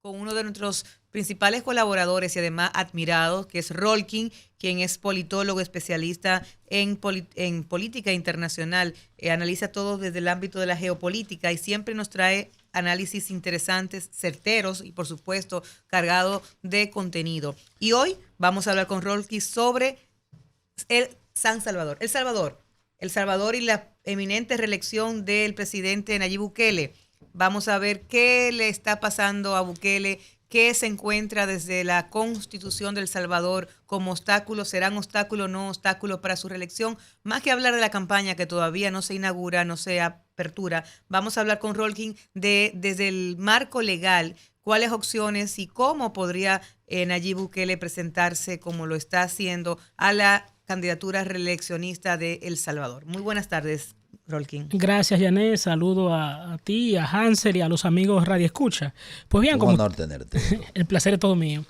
con uno de nuestros principales colaboradores y además admirados, que es Rolkin, quien es politólogo especialista en política internacional, analiza todo desde el ámbito de la geopolítica y siempre nos trae análisis interesantes, certeros y por supuesto cargado de contenido. Y hoy vamos a hablar con Rolkin sobre el San Salvador. El Salvador y la eminente reelección del presidente Nayib Bukele. Vamos a ver qué le está pasando a Bukele, qué se encuentra desde la Constitución del Salvador como obstáculos, serán obstáculos o no obstáculos para su reelección. Más que hablar de la campaña que todavía no se inaugura, no se apertura, vamos a hablar con Rolkin desde el marco legal, cuáles opciones y cómo podría Nayib Bukele presentarse como lo está haciendo a la candidatura reeleccionista de El Salvador. Muy buenas tardes, Rolkin. Gracias, Yané. Saludo a ti, a Hansel y a los amigos Radio Escucha. Pues bien, un honor tenerte. El placer es todo mío.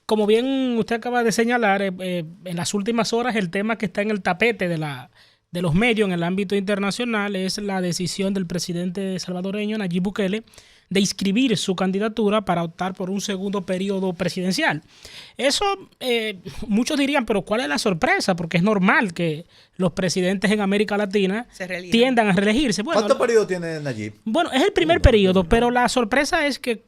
Como bien usted acaba de señalar, en las últimas horas el tema que está en el tapete de los medios en el ámbito internacional es la decisión del presidente salvadoreño Nayib Bukele de inscribir su candidatura para optar por un segundo periodo presidencial. Eso, muchos dirían, pero ¿cuál es la sorpresa? Porque es normal que los presidentes en América Latina tiendan a reelegirse. Bueno, ¿cuánto periodo tiene Nayib? Bueno, es el primer periodo, pero la sorpresa es que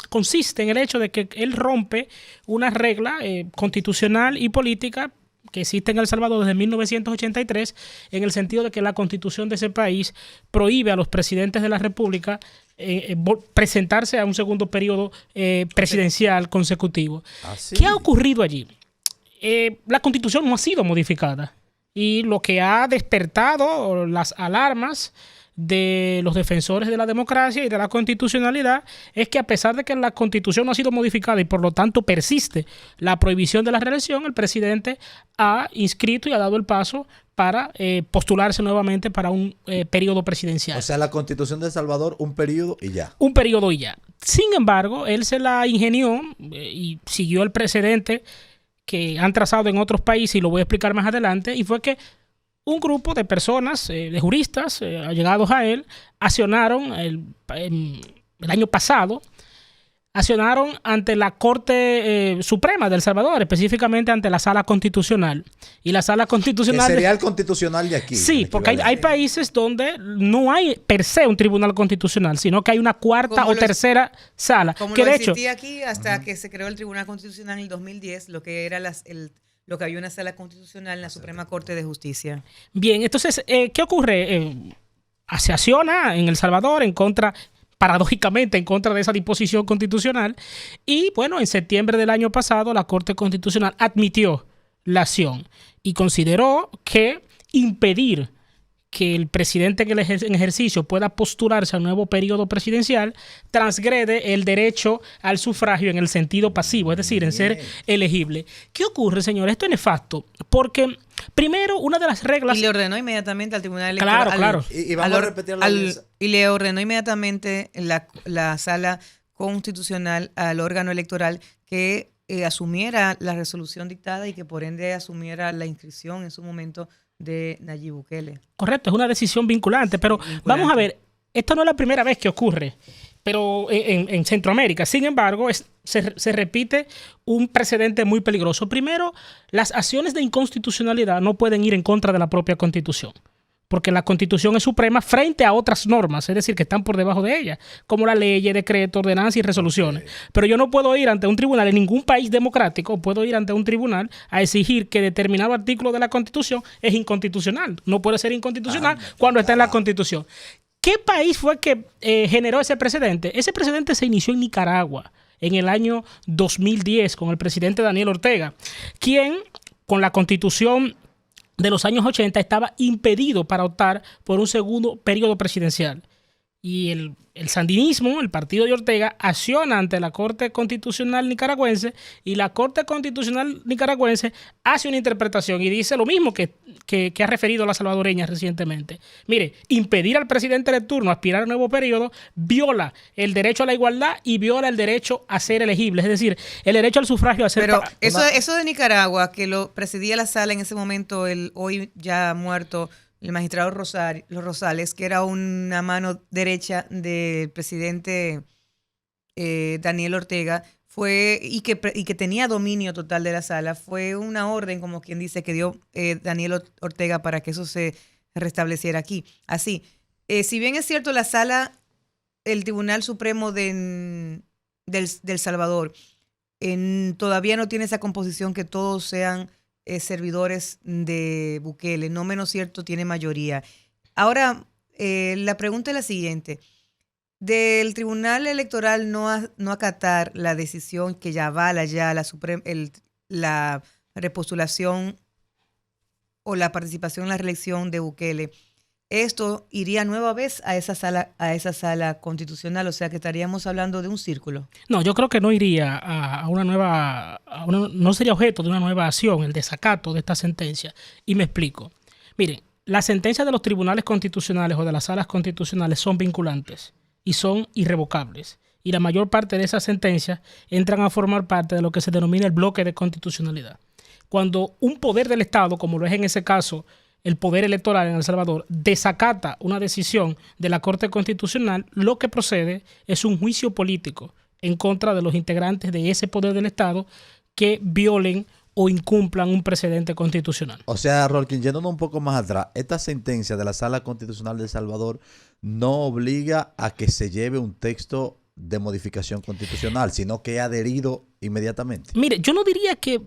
consiste en el hecho de que él rompe una regla constitucional y política que existe en El Salvador desde 1983, en el sentido de que la constitución de ese país prohíbe a los presidentes de la República presentarse a un segundo periodo presidencial consecutivo. ¿Sí? ¿Qué ha ocurrido allí? La constitución no ha sido modificada y lo que ha despertado las alarmas de los defensores de la democracia y de la constitucionalidad es que a pesar de que la constitución no ha sido modificada y por lo tanto persiste la prohibición de la reelección, el presidente ha inscrito y ha dado el paso para postularse nuevamente para un periodo presidencial. O sea, la Constitución de El Salvador, un periodo y ya. Un periodo y ya. Sin embargo, él se la ingenió y siguió el precedente que han trazado en otros países, y lo voy a explicar más adelante, y fue que un grupo de personas, de juristas allegados a él, accionaron el año pasado, accionaron ante la Corte Suprema de El Salvador, específicamente ante la Sala Constitucional. Y la Sala Constitucional... ¿Que sería el constitucional de aquí? Sí, porque hay países donde no hay per se un tribunal constitucional, sino que hay una cuarta o tercera sala. Como que lo de hecho existía aquí hasta que se creó el Tribunal Constitucional en el 2010, lo que era lo que había una sala constitucional en la Suprema Corte de Justicia. Bien, entonces, ¿qué ocurre? Se acciona en El Salvador paradójicamente en contra de esa disposición constitucional, y bueno, en septiembre del año pasado la Corte Constitucional admitió la acción y consideró que impedir que el presidente en ejercicio pueda postularse al nuevo periodo presidencial transgrede el derecho al sufragio en el sentido pasivo, es decir, en ser elegible. ¿Qué ocurre, señor? Esto es nefasto, porque primero, una de las reglas... Y le ordenó inmediatamente al Tribunal Electoral... Claro. Y vamos a repetir y le ordenó inmediatamente la Sala Constitucional al órgano electoral que asumiera la resolución dictada y que por ende asumiera la inscripción en su momento de Nayib Bukele. Correcto, es una decisión vinculante, pero vamos a ver, esto no es la primera vez que ocurre, pero en Centroamérica. Sin embargo, se repite un precedente muy peligroso. Primero, las acciones de inconstitucionalidad no pueden ir en contra de la propia Constitución, porque la Constitución es suprema frente a otras normas, es decir, que están por debajo de ella, como la ley, decreto, ordenanzas y resoluciones. Pero yo no puedo ir ante un tribunal en ningún país democrático, puedo ir ante un tribunal a exigir que determinado artículo de la Constitución es inconstitucional. No puede ser inconstitucional cuando está en la Constitución. ¿Qué país fue que generó ese precedente? Ese precedente se inició en Nicaragua en el año 2010 con el presidente Daniel Ortega, quien con la Constitución de los años 80 estaba impedido para optar por un segundo periodo presidencial. Y el sandinismo, el partido de Ortega, acciona ante la Corte Constitucional Nicaragüense, y la Corte Constitucional Nicaragüense hace una interpretación y dice lo mismo que ha referido la salvadoreña recientemente. Mire, impedir al presidente de turno aspirar a un nuevo periodo viola el derecho a la igualdad y viola el derecho a ser elegible, es decir, el derecho al sufragio a ser... Pero eso de Nicaragua, que lo presidía la sala en ese momento, el hoy ya muerto el magistrado Rosales, que era una mano derecha del presidente Daniel Ortega, y que tenía dominio total de la sala, fue una orden, como quien dice, que dio Daniel Ortega para que eso se restableciera aquí. Así, si bien es cierto, la sala, el Tribunal Supremo del Salvador, todavía no tiene esa composición que todos sean servidores de Bukele, no menos cierto, tiene mayoría. Ahora, la pregunta es la siguiente. Del Tribunal Electoral no acatar la decisión que ya avala ya la repostulación o la participación en la reelección de Bukele, esto iría nueva vez a esa sala constitucional, o sea que estaríamos hablando de un círculo. No, yo creo que no iría a una nueva, no sería objeto de una nueva acción el desacato de esta sentencia. Y me explico. Miren, las sentencias de los tribunales constitucionales o de las salas constitucionales son vinculantes y son irrevocables. Y la mayor parte de esas sentencias entran a formar parte de lo que se denomina el bloque de constitucionalidad. Cuando un poder del Estado, como lo es en ese caso el poder electoral en El Salvador, desacata una decisión de la Corte Constitucional, lo que procede es un juicio político en contra de los integrantes de ese poder del Estado que violen o incumplan un precedente constitucional. O sea, Rolkin, yéndonos un poco más atrás, esta sentencia de la Sala Constitucional de El Salvador no obliga a que se lleve un texto de modificación constitucional, sino que es adherido inmediatamente. Mire, yo no diría que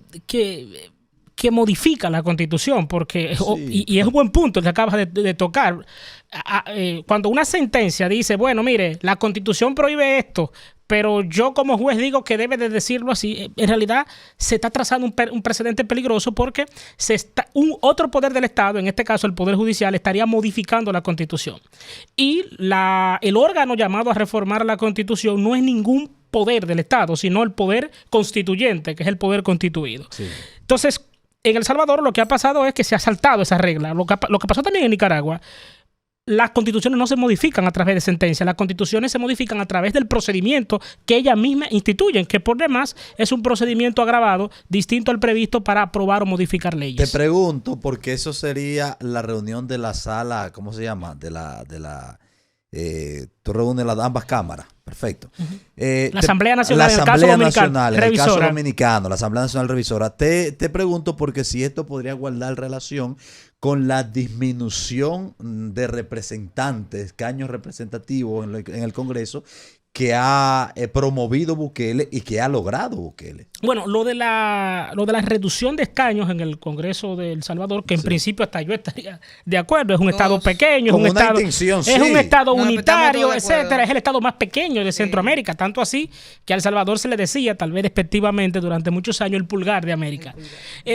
modifica la Constitución, porque Sí. y es un buen punto que acabas de tocar. Cuando una sentencia dice, bueno, mire, la Constitución prohíbe esto, pero yo como juez digo que debe de decirlo así, en realidad se está trazando un precedente peligroso porque otro poder del Estado, en este caso el Poder Judicial, estaría modificando la Constitución. Y el órgano llamado a reformar la Constitución no es ningún poder del Estado, sino el poder constituyente, que es el poder constituido. Sí. Entonces, en El Salvador lo que ha pasado es que se ha saltado esa regla. Lo que pasó también en Nicaragua, las constituciones no se modifican a través de sentencias, las constituciones se modifican a través del procedimiento que ellas mismas instituyen, que por demás es un procedimiento agravado, distinto al previsto para aprobar o modificar leyes. Te pregunto, porque eso sería la reunión de la sala, ¿cómo se llama? Tú reúnes ambas cámaras. Perfecto. La Asamblea Nacional, en el caso dominicano, revisora. La Asamblea Nacional Revisora. Te pregunto porque si esto podría guardar relación con la disminución de representantes, escaños representativos en el Congreso, que ha promovido Bukele y que ha logrado Bukele. Bueno, lo de la reducción de escaños en el Congreso de El Salvador, que en principio hasta yo estaría de acuerdo, es un estado pequeño, es un estado unitario, etcétera, es el estado más pequeño de Centroamérica, tanto así que a El Salvador se le decía, tal vez despectivamente durante muchos años, el pulgar de América.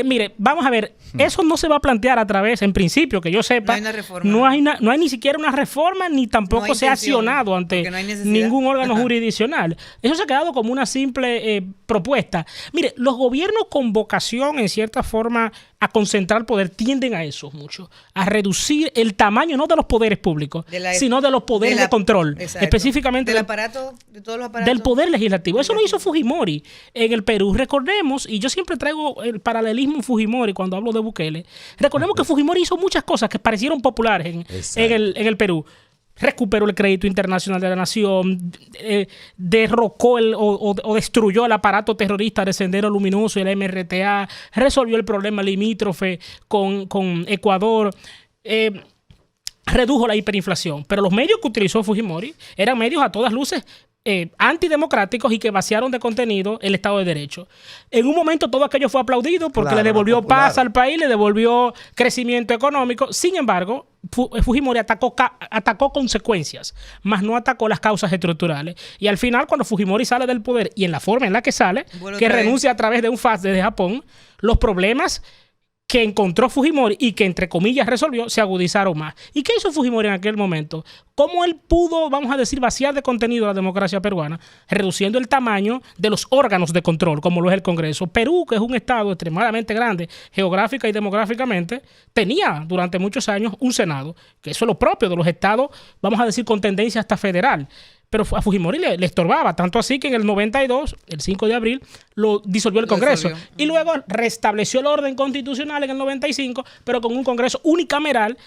Mire, vamos a ver, eso no se va a plantear a través, en principio, que yo sepa, no hay ni siquiera una reforma, ni tampoco se ha accionado ante ningún órgano jurisdiccional. Eso se ha quedado como una simple propuesta. Mire, los gobiernos con vocación, en cierta forma, a concentrar poder, tienden a eso mucho, a reducir el tamaño, no de los poderes públicos, sino de los poderes de control. Exacto. Específicamente del aparato, de todos los aparatos. Del poder legislativo. Eso lo hizo Fujimori en el Perú. Recordemos, y yo siempre traigo el paralelismo Fujimori cuando hablo de Bukele, recordemos que Fujimori hizo muchas cosas que parecieron populares en el Perú. Recuperó el crédito internacional de la nación, derrocó o destruyó el aparato terrorista de Sendero Luminoso y el MRTA, resolvió el problema limítrofe con Ecuador, redujo la hiperinflación. Pero los medios que utilizó Fujimori eran medios a todas luces antidemocráticos y que vaciaron de contenido el Estado de Derecho. En un momento todo aquello fue aplaudido porque le devolvió paz al país, le devolvió crecimiento económico. Sin embargo, Fujimori atacó consecuencias, más no atacó las causas estructurales. Y al final, cuando Fujimori sale del poder y en la forma en la que sale, que renuncia a través de un FAS desde Japón, los problemas que encontró Fujimori y que, entre comillas, resolvió, se agudizaron más. ¿Y qué hizo Fujimori en aquel momento? ¿Cómo él pudo, vamos a decir, vaciar de contenido a la democracia peruana? Reduciendo el tamaño de los órganos de control, como lo es el Congreso. Perú, que es un estado extremadamente grande, geográfica y demográficamente, tenía durante muchos años un Senado, que eso es lo propio de los estados, vamos a decir, con tendencia hasta federal. Pero a Fujimori le estorbaba, tanto así que en el 92, el 5 de abril, lo disolvió el Congreso. Y luego restableció el orden constitucional en el 95, pero con un Congreso unicameral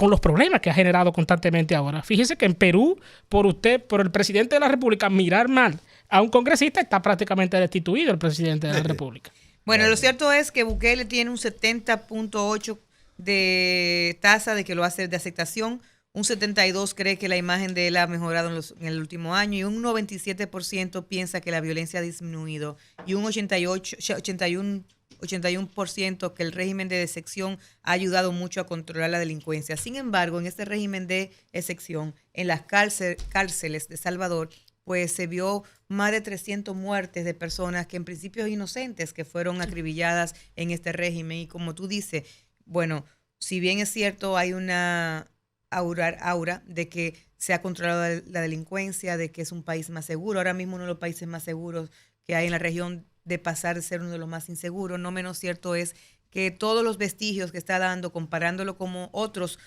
con los problemas que ha generado constantemente ahora. Fíjese que en Perú, por el presidente de la República, mirar mal a un congresista, está prácticamente destituido el presidente de la República. Bueno, lo cierto es que Bukele tiene un 70.8 de tasa de que lo hace de aceptación, un 72 cree que la imagen de él ha mejorado en el último año y un 97% piensa que la violencia ha disminuido y un 81% que el régimen de excepción ha ayudado mucho a controlar la delincuencia. Sin embargo, en este régimen de excepción, en las cárceles de Salvador, pues se vio más de 300 muertes de personas que en principio inocentes que fueron acribilladas en este régimen. Y como tú dices, bueno, si bien es cierto, hay una aura de que se ha controlado la delincuencia, de que es un país más seguro. Ahora mismo uno de los países más seguros que hay en la región, de pasar de ser uno de los más inseguros. No menos cierto es que todos los vestigios que está dando, comparándolo como otros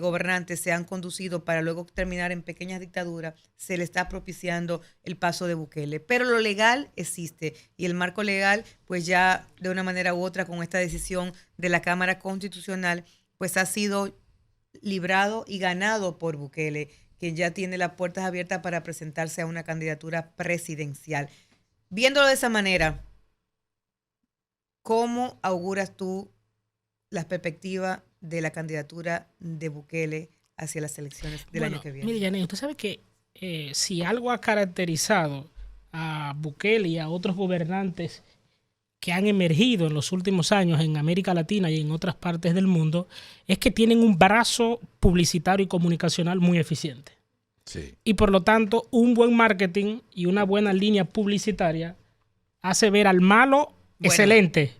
gobernantes se han conducido para luego terminar en pequeñas dictaduras, se le está propiciando el paso de Bukele. Pero lo legal existe y el marco legal, pues ya de una manera u otra con esta decisión de la Cámara Constitucional, pues ha sido librado y ganado por Bukele, que ya tiene las puertas abiertas para presentarse a una candidatura presidencial. Viéndolo de esa manera, ¿cómo auguras tú las perspectivas de la candidatura de Bukele hacia las elecciones del año que viene? Mire, Yanni, usted sabe que si algo ha caracterizado a Bukele y a otros gobernantes que han emergido en los últimos años en América Latina y en otras partes del mundo, es que tienen un brazo publicitario y comunicacional muy eficiente. Sí. Y por lo tanto, un buen marketing y una buena línea publicitaria hace ver al malo excelente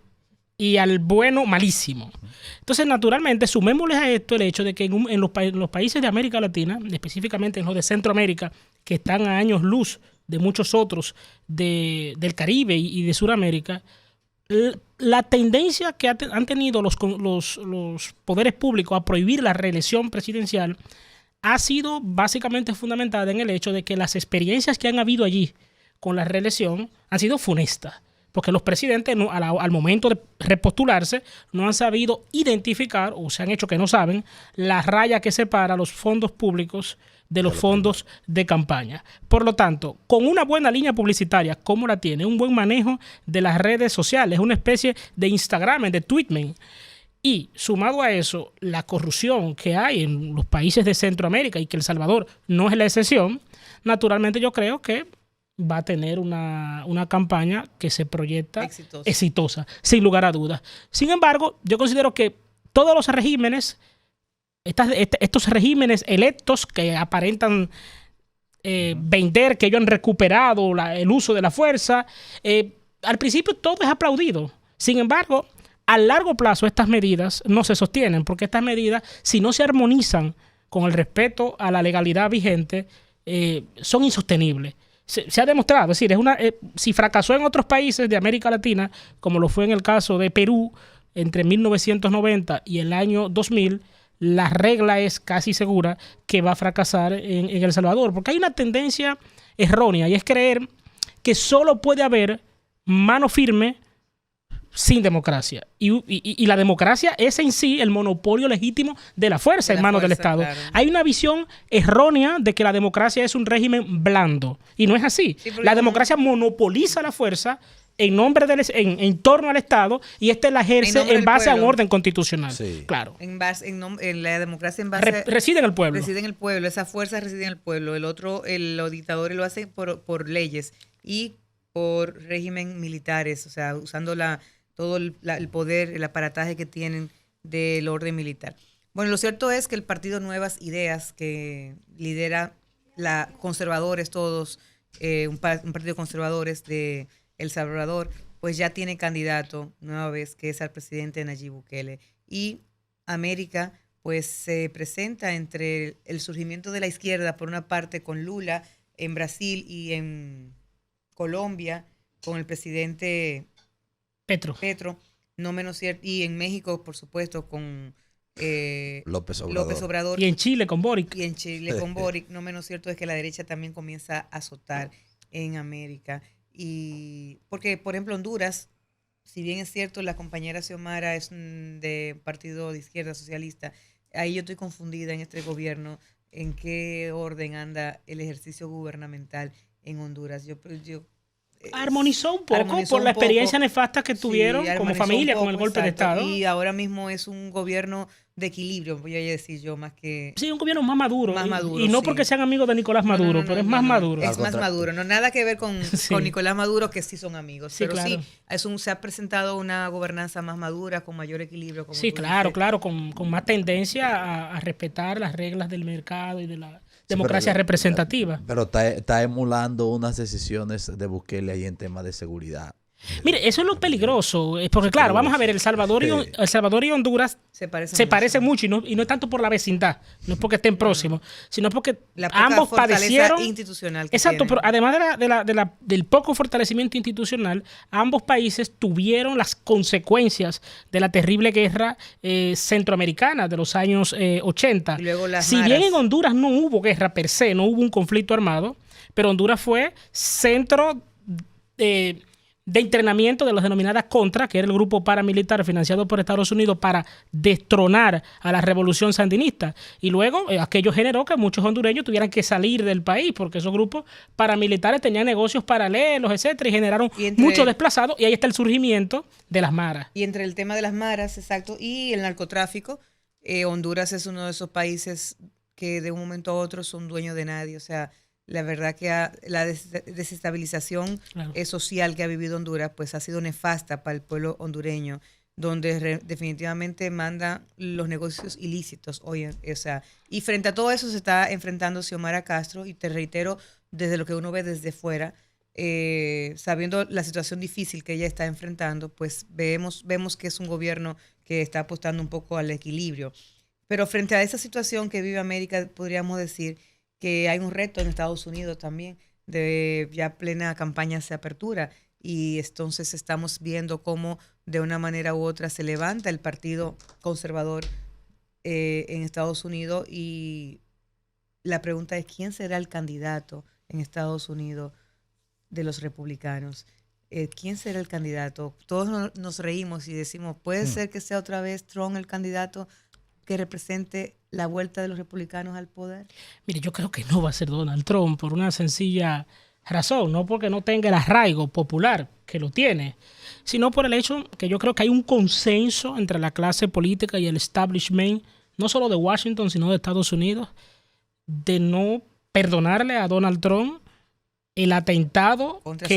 y al bueno malísimo. Entonces, naturalmente, sumémosle a esto el hecho de que en los países de América Latina, específicamente en los de Centroamérica, que están a años luz de muchos otros del Caribe y de Sudamérica, la tendencia que han tenido los poderes públicos a prohibir la reelección presidencial ha sido básicamente fundamentada en el hecho de que las experiencias que han habido allí con la reelección han sido funestas, porque los presidentes al momento de repostularse no han sabido identificar, o se han hecho que no saben, la raya que separa los fondos públicos de los fondos de campaña. Por lo tanto, con una buena línea publicitaria, como la tiene, un buen manejo de las redes sociales, una especie de Instagram, de Tweetman, y sumado a eso, la corrupción que hay en los países de Centroamérica y que El Salvador no es la excepción, naturalmente yo creo que va a tener una campaña que se proyecta exitosa, sin lugar a dudas. Sin embargo, yo considero que todos los regímenes, estos regímenes electos que aparentan vender que ellos han recuperado el uso de la fuerza, al principio todo es aplaudido. Sin embargo, a largo plazo estas medidas no se sostienen, porque estas medidas, si no se armonizan con el respeto a la legalidad vigente, son insostenibles. Se ha demostrado, es decir, si fracasó en otros países de América Latina, como lo fue en el caso de Perú entre 1990 y el año 2000, la regla es casi segura que va a fracasar en El Salvador, porque hay una tendencia errónea y es creer que solo puede haber mano firme sin democracia. Y la democracia es en sí el monopolio legítimo de la fuerza en manos del Estado. Claro. Hay una visión errónea de que la democracia es un régimen blando. Y no es así. Sí, la democracia monopoliza la fuerza en nombre en torno al Estado y la ejerce en base a un orden constitucional. Sí. Claro. En la democracia en base reside en el pueblo. Reside en el pueblo. Esa fuerza reside en el pueblo. Los dictadores lo hacen por leyes y por régimen militares, o sea, usando todo el poder, el aparataje que tienen del orden militar. Bueno, lo cierto es que el partido Nuevas Ideas, que lidera conservadores todos, un partido de conservadores de El Salvador, pues ya tiene candidato nueva vez, que es al presidente Nayib Bukele. Y América, pues se presenta entre el surgimiento de la izquierda, por una parte con Lula en Brasil y en Colombia, con el presidente Petro, no menos cierto, y en México, por supuesto, con López Obrador. Y en Chile con Boric. No menos cierto es que la derecha también comienza a azotar en América. Y porque, por ejemplo, Honduras, si bien es cierto, la compañera Xiomara es de partido de izquierda socialista, ahí yo estoy confundida en este gobierno, en qué orden anda el ejercicio gubernamental en Honduras. Armonizó un poco Armonizó por la un poco. experiencia nefasta que tuvieron como armonizó familia un con el poco, golpe de exacto. Estado. Y ahora mismo es un gobierno de equilibrio, voy a decir yo, más que... Sí, un gobierno más maduro. Más maduro, y no sí. porque sean amigos de Nicolás Maduro, pero es más maduro. Es más maduro, no nada que ver con Nicolás Maduro, que sí son amigos. Sí, pero claro. sí, se ha presentado una gobernanza más madura, con mayor equilibrio. Como Sí, tú claro, dices. claro, con más tendencia a respetar las reglas del mercado y de la Sí, democracia representativa. Pero está emulando unas decisiones de Bukele ahí en temas de seguridad. Mire, eso es lo peligroso, porque claro, vamos a ver, El Salvador y Honduras se parecen mucho y no es tanto por la vecindad, no es porque estén próximos, sino porque la poca ambos fortaleza padecieron institucional que exacto, tienen. pero además del poco fortalecimiento institucional, ambos países tuvieron las consecuencias de la terrible guerra centroamericana de los años 80. Y luego las si maras. bien en Honduras no hubo guerra per se, no hubo un conflicto armado, pero Honduras fue centro de entrenamiento de las denominadas Contras, que era el grupo paramilitar financiado por Estados Unidos para destronar a la revolución sandinista. Y luego aquello generó que muchos hondureños tuvieran que salir del país porque esos grupos paramilitares tenían negocios paralelos, etcétera, y generaron muchos desplazados. Y ahí está el surgimiento de las maras. Y entre el tema de las maras, exacto, y el narcotráfico, Honduras es uno de esos países que de un momento a otro son dueños de nadie. O sea, la verdad que la desestabilización social que ha vivido Honduras pues ha sido nefasta para el pueblo hondureño, donde definitivamente manda los negocios ilícitos hoy. O sea, y frente a todo eso se está enfrentando Xiomara Castro, y te reitero, desde lo que uno ve desde fuera, sabiendo la situación difícil que ella está enfrentando, pues vemos que es un gobierno que está apostando un poco al equilibrio. Pero frente a esa situación que vive América, podríamos decir que hay un reto en Estados Unidos también, de ya plena campaña de apertura, y entonces estamos viendo cómo de una manera u otra se levanta el Partido Conservador en Estados Unidos, y la pregunta es ¿quién será el candidato en Estados Unidos de los republicanos? ¿Quién será el candidato? Todos nos reímos y decimos, ¿puede ser que sea otra vez Trump el candidato que represente la vuelta de los republicanos al poder? Mire, yo creo que no va a ser Donald Trump por una sencilla razón, no porque no tenga el arraigo popular, que lo tiene, sino por el hecho que yo creo que hay un consenso entre la clase política y el establishment, no solo de Washington, sino de Estados Unidos, de no perdonarle a Donald Trump el atentado contra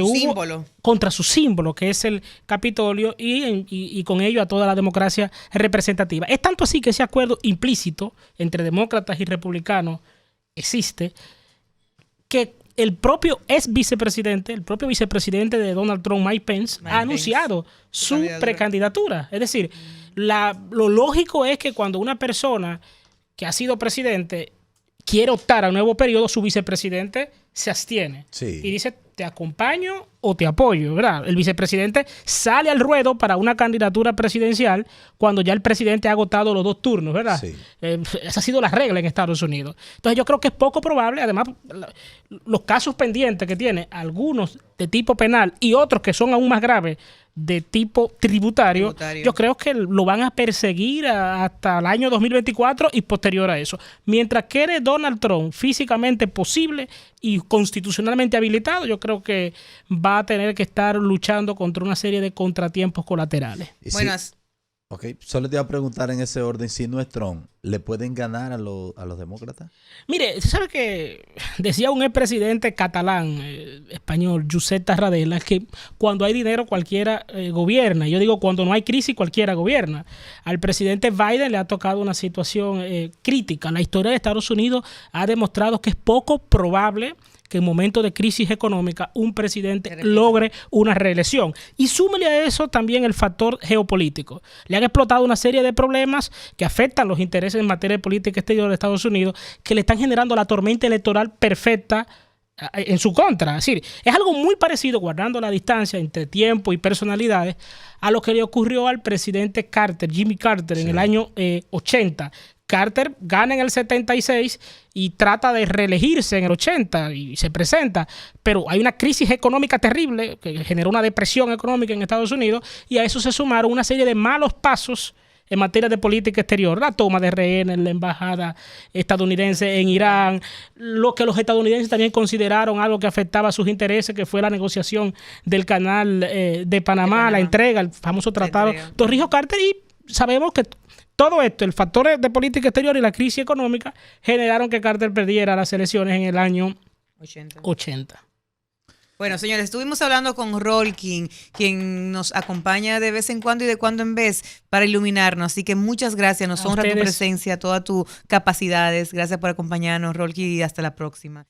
su símbolo, que es el Capitolio, y con ello a toda la democracia representativa. Es tanto así que ese acuerdo implícito entre demócratas y republicanos existe, que el propio vicepresidente de Donald Trump, Mike Pence, ha anunciado su precandidatura. Es decir, lo lógico es que cuando una persona que ha sido presidente quiere optar a un nuevo periodo, su vicepresidente se abstiene y dice, te acompaño o te apoyo, ¿verdad? El vicepresidente sale al ruedo para una candidatura presidencial cuando ya el presidente ha agotado los 2 turnos, ¿verdad? Sí. Esa ha sido la regla en Estados Unidos. Entonces yo creo que es poco probable, además los casos pendientes que tiene, algunos de tipo penal y otros que son aún más graves de tipo tributario, yo creo que lo van a perseguir hasta el año 2024 y posterior a eso. Mientras quede Donald Trump físicamente posible y constitucionalmente habilitado, yo creo que va a tener que estar luchando contra una serie de contratiempos colaterales. Buenas. Ok, solo te iba a preguntar en ese orden, si no es Trump, ¿le pueden ganar a los demócratas? Mire, ¿sabe que decía un expresidente catalán, español, Josep Tarradella, que cuando hay dinero cualquiera gobierna? Yo digo, cuando no hay crisis cualquiera gobierna. Al presidente Biden le ha tocado una situación crítica. La historia de Estados Unidos ha demostrado que es poco probable que en momentos de crisis económica un presidente logre una reelección. Y súmele a eso también el factor geopolítico. Le han explotado una serie de problemas que afectan los intereses en materia de política exterior de Estados Unidos, que le están generando la tormenta electoral perfecta en su contra. Es decir, es algo muy parecido, guardando la distancia entre tiempo y personalidades, a lo que le ocurrió al presidente Carter, Jimmy Carter, en el año 80. Carter gana en el 76 y trata de reelegirse en el 80 y se presenta, pero hay una crisis económica terrible que generó una depresión económica en Estados Unidos, y a eso se sumaron una serie de malos pasos en materia de política exterior, la toma de rehenes en la embajada estadounidense en Irán, lo que los estadounidenses también consideraron algo que afectaba a sus intereses, que fue la negociación del canal de Panamá, la entrega, el famoso tratado Torrijos-Carter, y sabemos que todo esto, el factor de política exterior y la crisis económica, generaron que Carter perdiera las elecciones en el año 80. Bueno, señores, estuvimos hablando con Rolkin, quien nos acompaña de vez en cuando y de cuando en vez para iluminarnos. Así que muchas gracias, nos honra tu presencia, todas tus capacidades. Gracias por acompañarnos, Rolkin, y hasta la próxima.